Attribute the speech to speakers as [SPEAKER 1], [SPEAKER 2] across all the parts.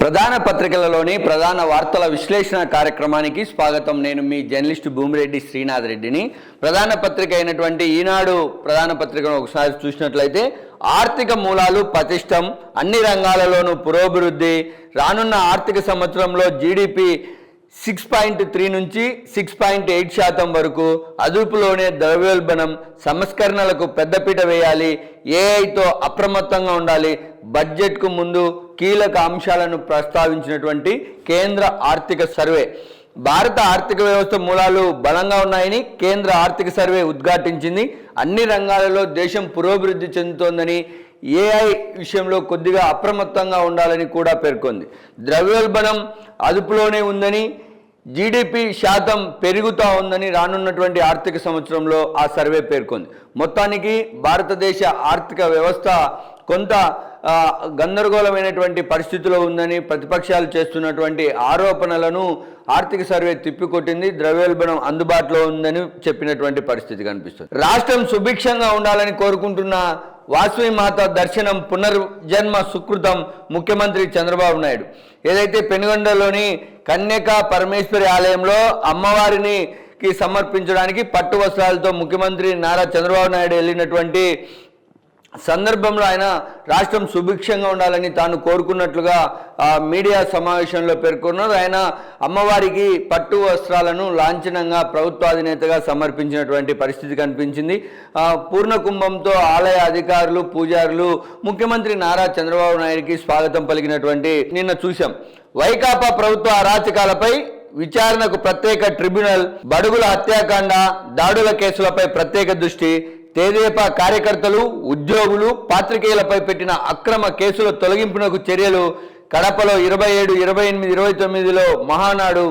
[SPEAKER 1] ప్రధాన పత్రికలలోని ప్రధాన వార్తల విశ్లేషణ కార్యక్రమానికి స్వాగతం. నేను మీ జర్నలిస్ట్ భూమిరెడ్డి శ్రీనాథ్ రెడ్డిని. ప్రధాన పత్రిక అయినటువంటి ఈనాడు ప్రధాన పత్రికను ఒకసారి చూసినట్లయితే ఆర్థిక మూలాలు పటిష్టం, అన్ని రంగాలలోనూ పురోభివృద్ధి, రానున్న ఆర్థిక సంవత్సరంలో జీడిపి 6.3 నుంచి 6.8% వరకు, అదుపులోనే ద్రవ్యోల్బణం, సంస్కరణలకు పెద్దపీట వేయాలి, ఏఐతో అప్రమత్తంగా ఉండాలి, బడ్జెట్కు ముందు కీలక అంశాలను ప్రస్తావించినటువంటి కేంద్ర ఆర్థిక సర్వే. భారత ఆర్థిక వ్యవస్థ మూలాలు బలంగా ఉన్నాయని కేంద్ర ఆర్థిక సర్వే ఉద్ఘాటించింది. అన్ని రంగాలలో దేశం పురోభివృద్ధి చెందుతోందని, ఏఐ విషయంలో కొద్దిగా అప్రమత్తంగా ఉండాలని కూడా పేర్కొంది. ద్రవ్యోల్బణం అదుపులోనే ఉందని, జీడిపి శాతం పెరుగుతూ ఉందని రానున్నటువంటి ఆర్థిక సంవత్సరంలో ఆ సర్వే పేర్కొంది. మొత్తానికి భారతదేశ ఆర్థిక వ్యవస్థ కొంత గందరగోళమైనటువంటి పరిస్థితిలో ఉందని ప్రతిపక్షాలు చేస్తున్నటువంటి ఆరోపణలను ఆర్థిక సర్వే తిప్పికొట్టింది. ద్రవ్యోల్బణం అందుబాటులో ఉందని చెప్పినటువంటి పరిస్థితి కనిపిస్తుంది. రాష్ట్రం సుభిక్షంగా ఉండాలని కోరుకుంటున్న వాసవి మాత దర్శనం పునర్జన్మ సుకృతం ముఖ్యమంత్రి చంద్రబాబు నాయుడు. ఏదైతే పెనుగొండలోని కన్యకా పరమేశ్వరి ఆలయంలో అమ్మవారిని సమర్పించడానికి పట్టు వస్త్రాలతో ముఖ్యమంత్రి నారా చంద్రబాబు నాయుడు వెళ్ళినటువంటి సందర్భంలో ఆయన రాష్ట్రం సుభిక్షంగా ఉండాలని తాను కోరుకున్నట్లుగా మీడియా సమావేశంలో పేర్కొన్నారు. ఆయన అమ్మవారికి పట్టు వస్త్రాలను లాంఛనంగా ప్రభుత్వాధినేతగా సమర్పించినటువంటి పరిస్థితి కనిపించింది. పూర్ణ కుంభంతో ఆలయ అధికారులు, పూజారులు ముఖ్యమంత్రి నారా చంద్రబాబు నాయుడికి స్వాగతం పలికినటువంటి నిన్న చూశాం. వైకాపా ప్రభుత్వ అరాచకాలపై విచారణకు ప్రత్యేక ట్రిబ్యునల్, బడుగుల హత్యాకాండ దాడుల కేసులపై ప్రత్యేక దృష్టి, తెదేపా కార్యకర్తలు, ఉద్యోగులు, పాత్రికేయులపై పెట్టిన అక్రమ కేసుల తొలగింపునకు చర్యలు, కడపలో 27, 28, 29లో మహానాడు,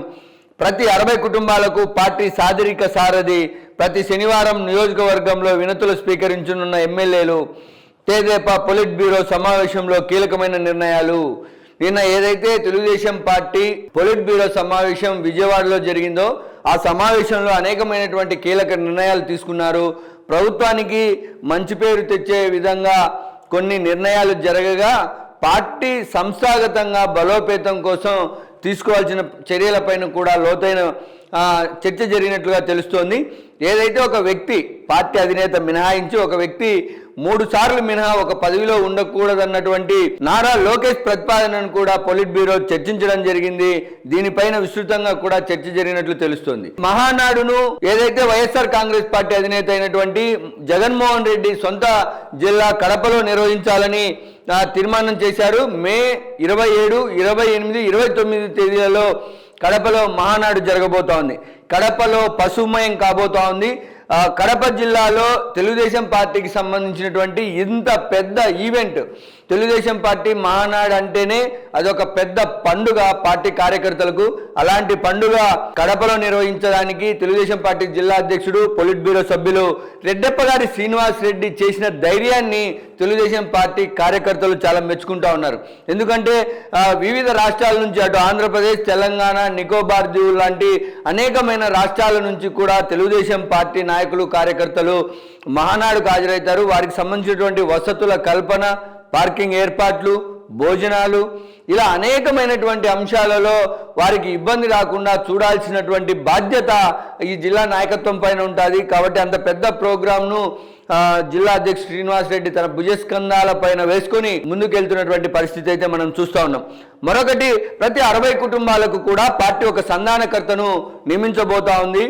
[SPEAKER 1] ప్రతి 60 కుటుంబాలకు పార్టీ సాదరిక సారథి, ప్రతి శనివారం నియోజకవర్గంలో వినతులు స్వీకరించనున్న ఎమ్మెల్యేలు, తెదేపా పొలిట్ బ్యూరో సమావేశంలో కీలకమైన నిర్ణయాలు. నిన్న ఏదైతే తెలుగుదేశం పార్టీ పొలిట్ బ్యూరో సమావేశం విజయవాడలో జరిగిందో ఆ సమావేశంలో అనేకమైనటువంటి కీలక నిర్ణయాలు తీసుకున్నారు. ప్రభుత్వానికి మంచి పేరు తెచ్చే విధంగా కొన్ని నిర్ణయాలు జరగగా పార్టీ సంస్థాగతంగా బలోపేతం కోసం తీసుకోవాల్సిన చర్యలపైన కూడా లోతైన చర్చ జరిగినట్లుగా తెలుస్తోంది. ఏదైతే ఒక వ్యక్తి, పార్టీ అధినేత మినహాయించి ఒక వ్యక్తి 3 సార్లు మినహా ఒక పదవిలో ఉండకూడదన్నటువంటి నారా లోకేష్ ప్రతిపాదనను కూడా పొలిట్ బ్యూరో చర్చించడం జరిగింది. దీనిపైన విస్తృతంగా కూడా చర్చ జరిగినట్లు తెలుస్తోంది. మహానాడును ఏదైతే వైఎస్ఆర్ కాంగ్రెస్ పార్టీ అధినేత అయినటువంటి జగన్మోహన్ రెడ్డి సొంత జిల్లా కడపలో నిర్వహించాలని తీర్మానం చేశారు. మే 27, 28, 29 తేదీలలో కడపలో మహానాడు జరగబోతోంది. కడపలో పశుమయం కాబోతోంది. కడప జిల్లాలో తెలుగుదేశం పార్టీకి సంబంధించినటువంటి ఇంత పెద్ద ఈవెంట్, తెలుగుదేశం పార్టీ మహానాడు అంటేనే అదొక పెద్ద పండుగ పార్టీ కార్యకర్తలకు. అలాంటి పండుగ కడపలో నిర్వహించడానికి తెలుగుదేశం పార్టీ జిల్లా అధ్యక్షుడు, పొలిట్ బ్యూరో సభ్యులు రెడ్డెప్పగారి శ్రీనివాస్ రెడ్డి చేసిన ధైర్యాన్ని తెలుగుదేశం పార్టీ కార్యకర్తలు చాలా మెచ్చుకుంటా ఉన్నారు. ఎందుకంటే వివిధ రాష్ట్రాల నుంచి, అటు ఆంధ్రప్రదేశ్, తెలంగాణ, నికోబార్ దీవులు లాంటి అనేకమైన రాష్ట్రాల నుంచి కూడా తెలుగుదేశం పార్టీ నాయకులు, కార్యకర్తలు మహానాడుకు హాజరవుతారు. వారికి సంబంధించినటువంటి వసతుల కల్పన, పార్కింగ్ ఏర్పాట్లు, భోజనాలు, ఇలా అనేకమైనటువంటి అంశాలలో వారికి ఇబ్బంది రాకుండా చూడాల్సినటువంటి బాధ్యత ఈ జిల్లా నాయకత్వం పైన ఉంటుంది. కాబట్టి అంత పెద్ద ప్రోగ్రాంను జిల్లా అధ్యక్షుడు శ్రీనివాస్ రెడ్డి తన భుజస్కంధాల పైన వేసుకొని ముందుకెళ్తున్నటువంటి పరిస్థితి అయితే మనం చూస్తూ ఉన్నాం. మరొకటి, ప్రతి 60 కుటుంబాలకు కూడా పార్టీ ఒక సంధానకర్తను నియమించబోతా ఉంది.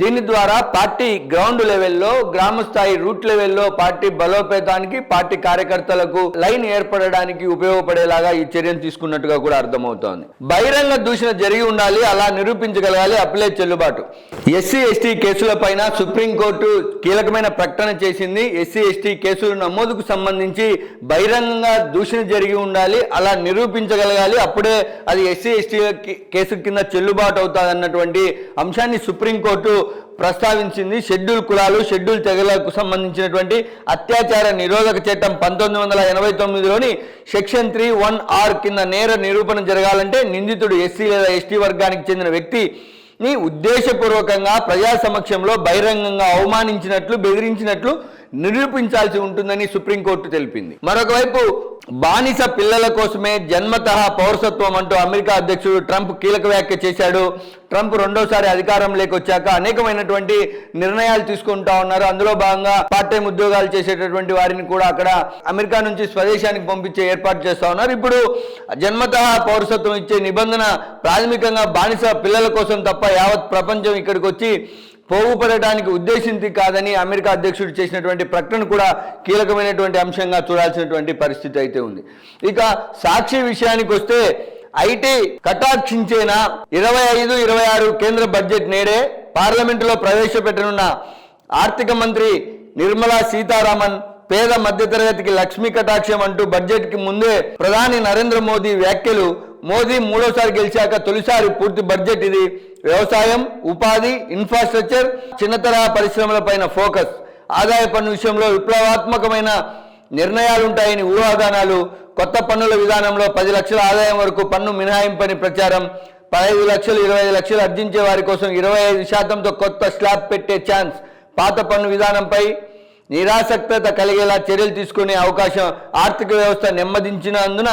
[SPEAKER 1] దీని ద్వారా పార్టీ గ్రౌండ్ లెవెల్లో, గ్రామ స్థాయి రూట్ లెవెల్లో పార్టీ బలోపేతానికి, పార్టీ కార్యకర్తలకు లైన్ ఏర్పడడానికి ఉపయోగపడేలాగా ఈ చర్యను తీసుకున్నట్టుగా కూడా అర్థమవుతోంది. బహిరంగ దూషణ జరిగి ఉండాలి, అలా నిరూపించగలగాలి, అప్లై చెల్లుబాటు. ఎస్సీ ఎస్టీ కేసుల పైన సుప్రీంకోర్టు కీలకమైన ప్రకటన చేసింది. ఎస్సీ ఎస్టీ కేసుల నమోదుకు సంబంధించి బహిరంగంగా దూషణ జరిగి ఉండాలి, అలా నిరూపించగలగాలి, అప్పుడే అది ఎస్సీ ఎస్టీ కేసు కింద చెల్లుబాటు అవుతుంది అన్నటువంటి అంశాన్ని సుప్రీంకోర్టు ప్రస్తావించింది. షెడ్యూల్ కులాలు, షెడ్యూల్ తెగలకు సంబంధించినటువంటి అత్యాచార నిరోధక చట్టం 1989లోని సెక్షన్ 3(1)(r) కింద నేర నిరూపణ జరగాలంటే నిందితుడు ఎస్సీ లేదా ఎస్టీ వర్గానికి చెందిన వ్యక్తిని ఉద్దేశపూర్వకంగా ప్రజా సమక్షంలో బహిరంగంగా అవమానించినట్లు, బెదిరించినట్లు నిరూపించాల్సి ఉంటుందని సుప్రీంకోర్టు తెలిపింది. మరొక వైపు బానిస పిల్లల కోసమే జన్మతః పౌరసత్వం అంటూ అమెరికా అధ్యక్షుడు ట్రంప్ కీలక వ్యాఖ్య చేశాడు. ట్రంప్ రెండోసారి అధికారంలోకి వచ్చాక అనేకమైనటువంటి నిర్ణయాలు తీసుకుంటా ఉన్నారు. అందులో భాగంగా పార్ట్ టైం ఉద్యోగాలు చేసేటటువంటి వారిని కూడా అక్కడ అమెరికా నుంచి స్వదేశానికి పంపించే ఏర్పాటు చేస్తా ఉన్నారు. ఇప్పుడు జన్మతః పౌరసత్వం ఇచ్చే నిబంధన ప్రాథమికంగా బానిస పిల్లల కోసం తప్ప యావత్ ప్రపంచం ఇక్కడికి వచ్చి పోగుపడటానికి ఉద్దేశించి కాదని అమెరికా అధ్యక్షుడు చేసినటువంటి ప్రకటన కూడా కీలకమైనటువంటి అంశంగా చూడాల్సినటువంటి పరిస్థితి అయితే ఉంది. ఇక సాక్షి విషయానికి వస్తే ఐటీ కటాక్షించేనా 25-26 కేంద్ర బడ్జెట్ నేడే పార్లమెంటులో ప్రవేశపెట్టనున్న ఆర్థిక మంత్రి నిర్మలా సీతారామన్ పేద మధ్యతరగతికి లక్ష్మీ కటాక్షం అంటూ బడ్జెట్ కి ముందే ప్రధాని నరేంద్ర మోదీ వ్యాఖ్యలు. మోదీ మూడోసారి గెలిచాక తొలిసారి పూర్తి బడ్జెట్ ఇది. వ్యవసాయం, ఉపాధి, ఇన్ఫ్రాస్ట్రక్చర్, చిన్నతరహా పరిశ్రమలపైన ఫోకస్, ఆదాయ పన్ను విషయంలో విప్లవాత్మకమైన నిర్ణయాలుంటాయని ఊహాగానాలు, కొత్త పన్నుల విధానంలో 10 లక్షల ఆదాయం వరకు పన్ను మినహాయింపని ప్రచారం, 15 లక్షలు 25 లక్షలు అర్జించే వారి కోసం 25% కొత్త స్లాబ్ పెట్టే ఛాన్స్, పాత పన్ను విధానంపై నిరాసక్తత కలిగేలా చర్యలు తీసుకునే అవకాశం, ఆర్థిక వ్యవస్థ నెమ్మదించినందున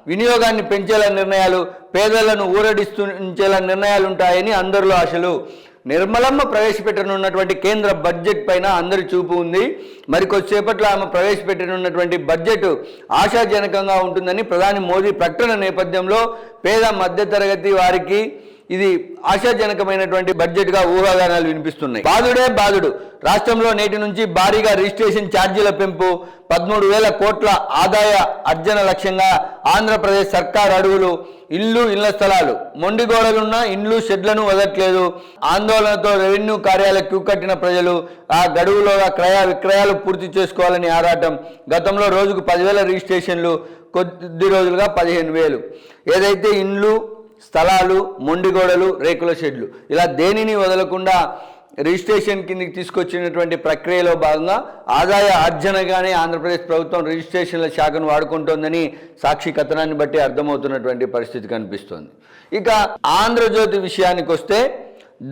[SPEAKER 1] వినియోగాన్ని పెంచేలా నిర్ణయాలు, పేదలను ఊరడిస్తుంచేలా నిర్ణయాలు ఉంటాయని అందరిలో ఆశలు. నిర్మలమ్మ ప్రవేశపెట్టనున్నటువంటి కేంద్ర బడ్జెట్ పైన అందరి చూపు ఉంది. మరికొద్దిసేపట్లో ఆమె ప్రవేశపెట్టనున్నటువంటి బడ్జెట్ ఆశాజనకంగా ఉంటుందని ప్రధాని మోదీ ప్రకటన నేపథ్యంలో పేద మధ్యతరగతి వారికి ఇది ఆశాజనకమైనటువంటి బడ్జెట్గా ఊహాగానాలు వినిపిస్తున్నాయి. బాధుడే బాధుడు. రాష్ట్రంలో నేటి నుంచి భారీగా రిజిస్ట్రేషన్ ఛార్జీల పెంపు, 13,000 కోట్ల ఆదాయ అర్జన లక్ష్యంగా ఆంధ్రప్రదేశ్ సర్కార్ అడుగులు. ఇళ్ల స్థలాలు, మొండిగోడలున్న ఇండ్లు షెడ్లను వదలట్లేదు. ఆందోళనతో రెవెన్యూ కార్యాలయ క్యూ కట్టిన ప్రజలు ఆ గడువులోగా క్రయ విక్రయాలు పూర్తి చేసుకోవాలని ఆరాటం. గతంలో రోజుకు 10,000 రిజిస్ట్రేషన్లు, కొద్ది రోజులుగా 15,000. ఏదైతే ఇండ్లు స్థలాలు, మొండిగోడలు, రేకుల షెడ్లు ఇలా దేనిని వదలకుండా రిజిస్ట్రేషన్ కిందకి తీసుకొచ్చినటువంటి ప్రక్రియలో భాగంగా ఆదాయ ఆర్జనగానే ఆంధ్రప్రదేశ్ ప్రభుత్వం రిజిస్ట్రేషన్ల శాఖను వాడుకుంటోందని సాక్షి కథనాన్ని బట్టి అర్థమవుతున్నటువంటి పరిస్థితి కనిపిస్తోంది. ఇక ఆంధ్రజ్యోతి విషయానికి వస్తే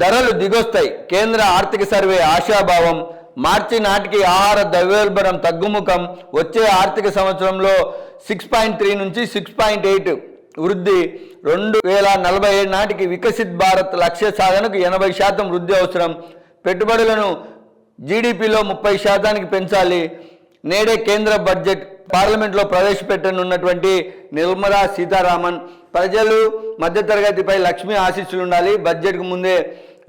[SPEAKER 1] ధరలు దిగొస్తాయి, కేంద్ర ఆర్థిక సర్వే ఆశాభావం. మార్చి నాటికి ఆహార ద్రవ్యోల్బణం తగ్గుముఖం, వచ్చే ఆర్థిక సంవత్సరంలో 6.3 నుంచి 6.8 వృద్ధి. 2047 నాటికి వికసిత్ భారత్ లక్ష్య సాధనకు 80% వృద్ధి అవసరం. పెట్టుబడులను జీడిపిలో 30% పెంచాలి. నేడే కేంద్ర బడ్జెట్ పార్లమెంట్లో ప్రవేశపెట్టనున్నటువంటి నిర్మలా సీతారామన్. ప్రజలు మధ్యతరగతిపై లక్ష్మీ ఆశీస్సులు ఉండాలి. బడ్జెట్కు ముందే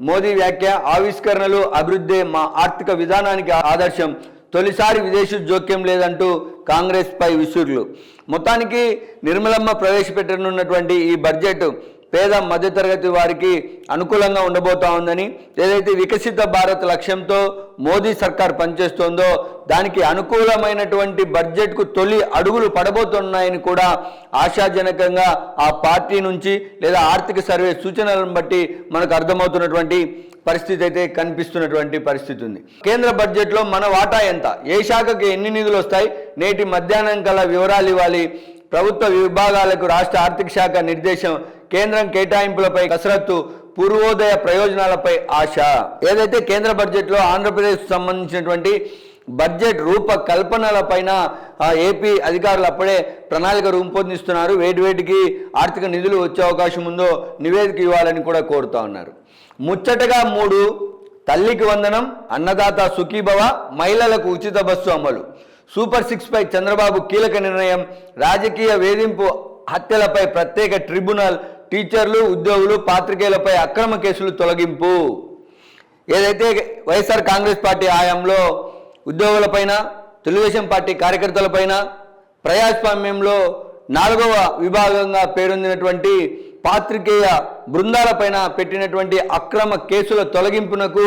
[SPEAKER 1] మోదీ వ్యాఖ్య. ఆవిష్కరణలు, అభివృద్ధి మా ఆర్థిక విధానానికి ఆదర్శం. తొలిసారి విదేశీ జోక్యం లేదంటూ కాంగ్రెస్ పై విసురులు. మొత్తానికి నిర్మలమ్మ ప్రవేశపెట్టనున్నటువంటి ఈ బడ్జెట్ పేద మధ్యతరగతి వారికి అనుకూలంగా ఉండబోతా ఉందని, ఏదైతే వికసిత భారత్ లక్ష్యంతో మోదీ సర్కార్ పనిచేస్తోందో దానికి అనుకూలమైనటువంటి బడ్జెట్కు తొలి అడుగులు పడబోతున్నాయని కూడా ఆశాజనకంగా ఆ పార్టీ నుంచి లేదా ఆర్థిక సర్వే సూచనలను బట్టి మనకు అర్థమవుతున్నటువంటి పరిస్థితి అయితే కనిపిస్తున్నటువంటి పరిస్థితి ఉంది. కేంద్ర బడ్జెట్లో మన వాటా ఎంత, ఏ శాఖకి ఎన్ని నిధులు వస్తాయి, నేటి మధ్యాహ్నం కల్లా వివరాలు ఇవ్వాలి. ప్రభుత్వ విభాగాలకు రాష్ట్ర ఆర్థిక శాఖ నిర్దేశం. కేంద్రం కేటాయింపులపై కసరత్తు, పూర్వోదయ ప్రయోజనాలపై ఆశ. ఏదైతే కేంద్ర బడ్జెట్లో ఆంధ్రప్రదేశ్కు సంబంధించినటువంటి బడ్జెట్ రూపకల్పనలపైన ఏపీ అధికారులు అప్పుడే ప్రణాళిక రూపొందిస్తున్నారు. వేటికి ఆర్థిక నిధులు వచ్చే అవకాశం ఉందో నివేదిక ఇవ్వాలని కూడా కోరుతా ఉన్నారు. ముచ్చటగా 3, తల్లికి వందనం, అన్నదాత సుఖీభవ, మహిళలకు ఉచిత బస్సు అమలు. సూపర్ 6 పై చంద్రబాబు కీలక నిర్ణయం. రాజకీయ వేధింపు హత్యలపై ప్రత్యేక ట్రిబ్యునల్. టీచర్లు, ఉద్యోగులు, పాత్రికేయులపై అక్రమ కేసులు తొలగింపు. ఏదైతే వైఎస్ఆర్ కాంగ్రెస్ పార్టీ హయాంలో ఉద్యోగులపైన, తెలుగుదేశం పార్టీ కార్యకర్తలపైన ప్రజాస్వామ్యంలో 4వ విభాగంగా పేరొందినటువంటి పాత్రికేయ బృందాలపైన పెట్టినటువంటి అక్రమ కేసుల తొలగింపునకు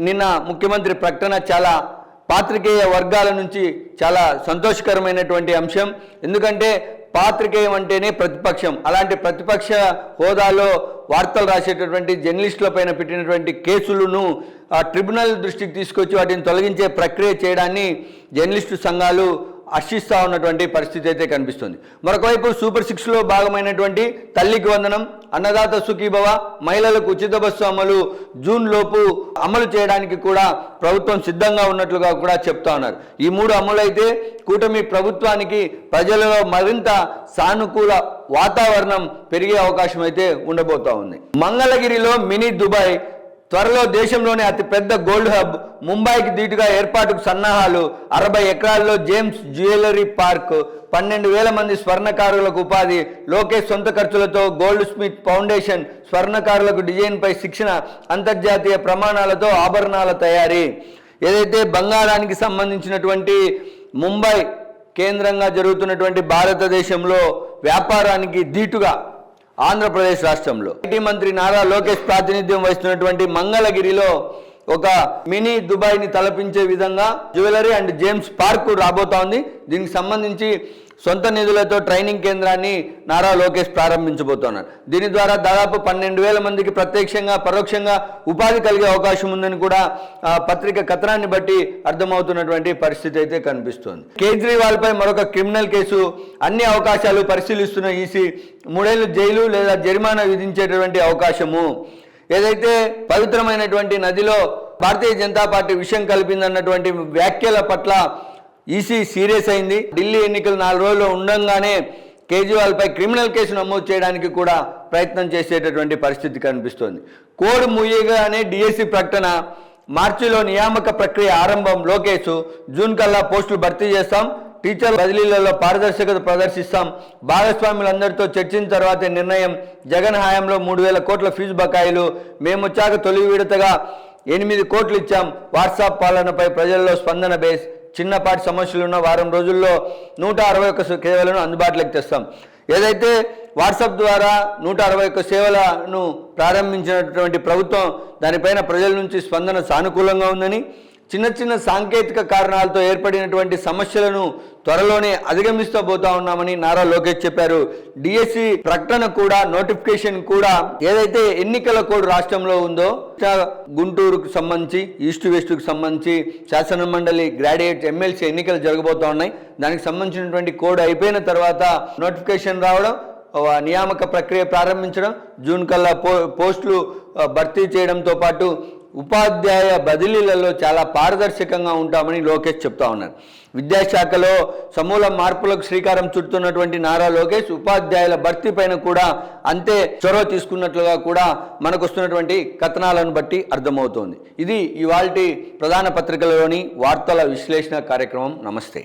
[SPEAKER 1] నిన్న ముఖ్యమంత్రి ప్రకటన చాలా పాత్రికేయ వర్గాల నుంచి చాలా సంతోషకరమైనటువంటి అంశం. ఎందుకంటే పాత్రికేయం అంటేనే ప్రతిపక్షం. అలాంటి ప్రతిపక్ష హోదాలో వార్తలు రాసేటటువంటి జర్నలిస్టుల పైన పెట్టినటువంటి కేసులను ట్రిబ్యునల్ దృష్టికి తీసుకొచ్చి వాటిని తొలగించే ప్రక్రియ చేయడాన్ని జర్నలిస్టు సంఘాలు హర్షిస్తూ ఉన్నటువంటి పరిస్థితి అయితే కనిపిస్తుంది. మరొకవైపు సూపర్ 6లో భాగమైనటువంటి తల్లికి వందనం, అన్నదాత సుఖీభవ, మహిళలకు ఉచిత బస్సు అమలు జూన్ లోపు అమలు చేయడానికి కూడా ప్రభుత్వం సిద్ధంగా ఉన్నట్లుగా కూడా చెప్తా ఉన్నారు. ఈ 3 అమలు అయితే కూటమి ప్రభుత్వానికి ప్రజలలో మరింత సానుకూల వాతావరణం పెరిగే అవకాశం అయితే ఉండబోతా ఉంది. మంగళగిరిలో మినీ దుబాయ్, త్వరలో దేశంలోనే అతిపెద్ద గోల్డ్ హబ్, ముంబైకి ధీటుగా ఏర్పాటుకు సన్నాహాలు, 60 ఎకరాల్లో జేమ్స్ జ్యువెలరీ పార్క్, 12,000 మంది స్వర్ణకారులకు ఉపాధి, లోకేష్ సొంత ఖర్చులతో గోల్డ్ స్మిత్ ఫౌండేషన్, స్వర్ణకారులకు డిజైన్పై శిక్షణ, అంతర్జాతీయ ప్రమాణాలతో ఆభరణాల తయారీ. ఏదైతే బంగారానికి సంబంధించినటువంటి ముంబై కేంద్రంగా జరుగుతున్నటువంటి భారతదేశంలో వ్యాపారానికి ధీటుగా ఆంధ్రప్రదేశ్ రాష్ట్రంలో ఐటీ మంత్రి నారా లోకేష్ ప్రాతినిధ్యం వహిస్తున్నటువంటి మంగళగిరిలో ఒక మినీ దుబాయ్ని తలపించే విధంగా జ్యువెలరీ అండ్ జేమ్స్ పార్క్ రాబోతా ఉంది. దీనికి సంబంధించి సొంత నిధులతో ట్రైనింగ్ కేంద్రాన్ని నారా లోకేష్ ప్రారంభించబోతున్నారు. దీని ద్వారా దాదాపు 12,000 మందికి ప్రత్యక్షంగా పరోక్షంగా ఉపాధి కలిగే అవకాశం ఉందని కూడా పత్రిక కథనాన్ని బట్టి అర్థమవుతున్నటువంటి పరిస్థితి అయితే కనిపిస్తోంది. కేజ్రీవాల్ పై మరొక క్రిమినల్ కేసు, అన్ని అవకాశాలు పరిశీలిస్తున్న ఈసీ, 3 ఏళ్లు జైలు లేదా జరిమానా విధించేటటువంటి అవకాశము. ఏదైతే పవిత్రమైనటువంటి నదిలో భారతీయ జనతా పార్టీ విషయం కలిపిందన్నటువంటి వ్యాఖ్యల పట్ల ఈసీ సీరియస్ అయింది. ఢిల్లీ ఎన్నికలు 4 రోజుల్లో ఉండగానే కేజ్రీవాల్ పై క్రిమినల్ కేసు నమోదు చేయడానికి కూడా ప్రయత్నం చేసేటటువంటి పరిస్థితి కనిపిస్తోంది. కోడ్ ముయ్యగానే డిఎస్సి ప్రకటన, మార్చిలో నియామక ప్రక్రియ ఆరంభం, లోకేష్ జూన్ కల్లా పోస్టులు భర్తీ చేస్తాం, టీచర్ బదిలీలలో పారదర్శకత ప్రదర్శిస్తాం, భాగస్వాములందరితో చర్చించిన తర్వాతే నిర్ణయం, జగన్ హయాంలో 3,000 కోట్ల ఫీజు బకాయిలు, మేమొచ్చాక తొలి విడతగా 8 కోట్లు ఇచ్చాం, వాట్సాప్ పాలనపై ప్రజల్లో స్పందన బేస్, చిన్నపాటి సమస్యలున్న వారం రోజుల్లో 161 సేవలను అందుబాటులోకి తెస్తాం. ఏదైతే వాట్సాప్ ద్వారా 161 సేవలను ప్రారంభించినటువంటి ప్రభుత్వం, దానిపైన ప్రజల నుంచి స్పందన సానుకూలంగా ఉందని, చిన్న సాంకేతిక కారణాలతో ఏర్పడినటువంటి సమస్యలను త్వరలోనే అధిగమిస్తూ పోతా ఉన్నామని నారా లోకేష్ చెప్పారు. డిఎస్సి ప్రకటన కూడా, నోటిఫికేషన్ కూడా, ఏదైతే ఎన్నికల కోడ్ రాష్ట్రంలో ఉందో, గుంటూరుకు సంబంధించి ఈస్ట్ వెస్ట్కు సంబంధించి శాసన మండలి, గ్రాడ్యుయేట్, ఎమ్మెల్సీ ఎన్నికలు జరగబోతా ఉన్నాయి. దానికి సంబంధించినటువంటి కోడ్ అయిపోయిన తర్వాత నోటిఫికేషన్ రావడం, నియామక ప్రక్రియ ప్రారంభించడం, జూన్ కల్లా పోస్టులు భర్తీ చేయడంతో పాటు ఉపాధ్యాయ బదిలీలలో చాలా పారదర్శకంగా ఉంటామని లోకేష్ చెప్తా ఉన్నారు. విద్యాశాఖలో సమూల మార్పులకు శ్రీకారం చుడుతున్నటువంటి నారా లోకేష్ ఉపాధ్యాయుల భర్తీ పైన కూడా అంతే చొరవ తీసుకున్నట్లుగా కూడా మనకు వస్తున్నటువంటి కథనాలను బట్టి అర్థమవుతోంది. ఇది ఇవాల్టి ప్రధాన పత్రికలలోని వార్తల విశ్లేషణ కార్యక్రమం. నమస్తే.